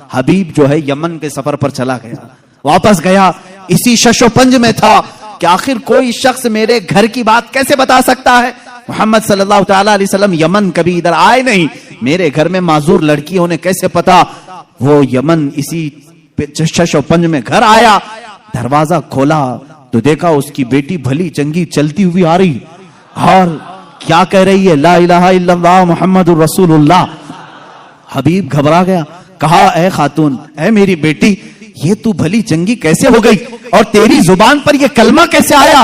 حبیب جو ہے یمن کے سفر پر چلا گیا، واپس گیا، اسی شش و پنج میں تھا کہ آخر کوئی شخص میرے گھر کی بات کیسے بتا سکتا ہے؟ محمد صلی اللہ تعالی علیہ وسلم یمن کبھی ادھر آئے نہیں، میرے گھر میں معذور لڑکی ہونے کیسے پتا؟ وہ یمن اسی شش و پنج میں گھر آیا، دروازہ کھولا تو دیکھا اس کی بیٹی بھلی چنگی چلتی ہوئی آ رہی، اور کیا کہہ رہی ہے؟ لا الہ الا اللہ محمد الرسول اللہ۔ حبیب گھبرا گیا، کہا اے خاتون، اے میری بیٹی، یہ تو بھلی چنگی کیسے ہو گئی اور تیری زبان پر یہ کلمہ کیسے آیا؟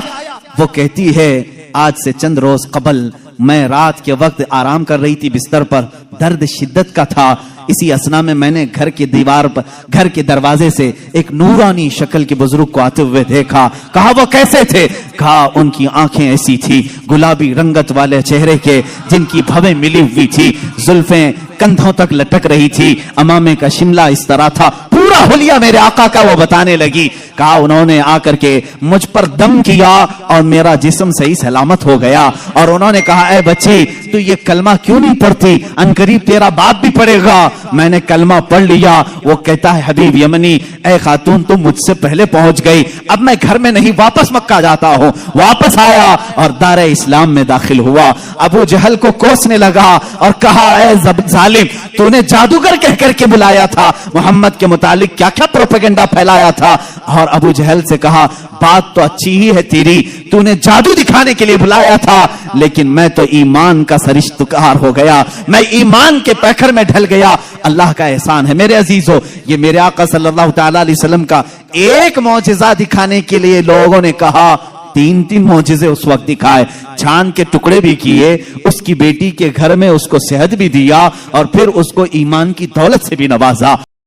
وہ کہتی ہے آج سے چند روز قبل میں رات کے وقت آرام کر رہی تھی بستر پر، درد شدت کا تھا، اسی اسنا میں نے گھر کے دیوار پر، گھر کے دروازے سے ایک نورانی شکل کے بزرگ کو آتے ہوئے دیکھا۔ کہا وہ کیسے تھے؟ کہا ان کی آنکھیں ایسی تھی گلابی رنگت والے چہرے کے جن کی بھویں ملی ہوئی تھی، زلفیں کندھوں تک لٹک رہی تھی، امامے کا شملہ اس طرح تھا، پورا حلیہ میرے آقا کا وہ بتانے لگی۔ کہا انہوں نے آ کر کے مجھ پر دم کیا اور میرا جسم صحیح سلامت ہو گیا، اور انہوں نے کہا اے بچی تو یہ کلمہ کیوں نہیں پڑھتی؟ عنقریب تیرا باپ بھی پڑھے گا۔ میں نے کلمہ پڑھ لیا۔ وہ کہتا ہے حبیب یمنی، اے خاتون تم مجھ سے پہلے پہنچ گئی، اب میں گھر میں نہیں واپس مکہ جاتا ہوں۔ واپس آیا اور دار اسلام میں داخل ہوا، ابو جہل کو کوسنے لگا اور کہا اے ظالم، تو نے جادوگر کہہ کر کے بلایا تھا، محمد کے متعلق کیا کیا پروپیگنڈا پھیلایا تھا؟ اور ابو جہل سے کہا بات تو اچھی ہی ہے تیری، تو نے جادو دکھانے کے لیے بلایا تھا، لیکن میں تو ایمان کا سرشتکار ہو گیا، میں ایمان کے پیکر میں ڈھل گیا۔ اللہ کا احسان ہے میرے عزیزو، یہ میرے آقا صلی اللہ تعالی علیہ وسلم کا ایک معجزہ دکھانے کے لیے لوگوں نے کہا تین معجزے اس وقت دکھائے، چاند کے ٹکڑے بھی کیے، اس کی بیٹی کے گھر میں اس کو صحت بھی دیا، اور پھر اس کو ایمان کی دولت سے بھی نوازا۔